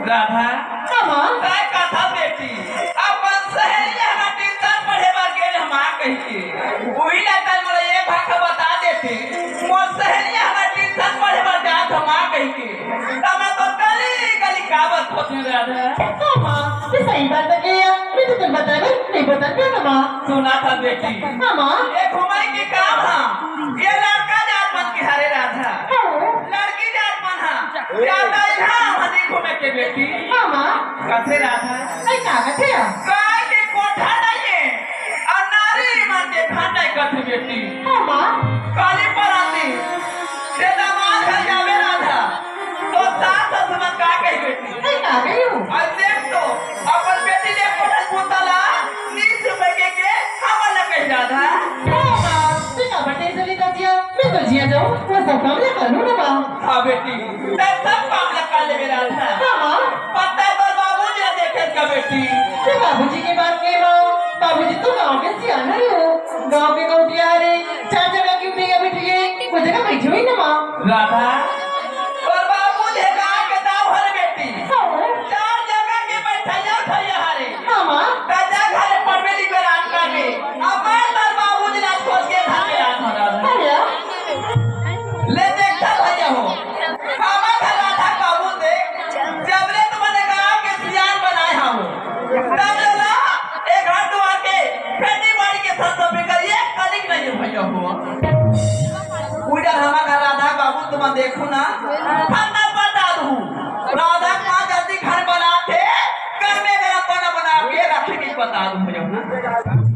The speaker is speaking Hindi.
राधा काय कथा बेटी अपन सहेली हमार ट्यूशन पढ़े बार गेल हम आ कह के ओही लाता मोला ये भाग बता देते मोर सहेली हमार ट्यूशन पढ़े बार जात हम आ कह के तमा तो गली गली कावत होते राधा मां ये सही बात है क्या मैं तो बता नहीं बता क्या मां सुना था बेटी मां ये घुमाई के काम हां ये लड़का जात मन के हारे राधा लड़की जात मन हां ज्यादा हां हनी घूमे के बेटी मां कथे राधा नहीं का कथे काय के कोठा नहीं है और नारी मन के खाना कथे बेटी मां काली पर आती से दामाद घर जावे राधा तो सास ससुर का कही बेटी नहीं का गयो और देख तो अपन बेटी ले कोठा पुतला 20 रुपए के हम लगे राधा मां ते का बटे चली दिया मैं तो जिया जाऊं वो सब काम ले करूं ना मां हां बेटी ते सब काम लगा ले मेरा राधा मां पता पर बाबूजी देखे का बेटी ते बाबूजी की बात के मां बाबूजी तो गांव के सियाना ही हो गांव के कौटिया रे चार जगह की उठेगा बिटिए वो जगह बैठी हुई ना मां राधा और बाबूजी गांव के दाव हर बेटी चार जगह के बैठाया थैया हरे हां मां राजा घरे परवेली पे रात काटे अब मैं तर बाबूजी रात खोल के खाते आ राधा अरे ले देखता भैया हो खावा खा राधा काबू देख जबरे तुमने गांव के सियान बनाए हम तब ना एक हाथ दुआ के खेती बाड़ी के साथ सब करिए कलिक नहीं भैया हो उधर हमारा राधा बाबू तुम देखो ना खाना बता दूं राधा मां जल्दी घर बनाते घर में मेरा बना बना के रखने बता दूं भैया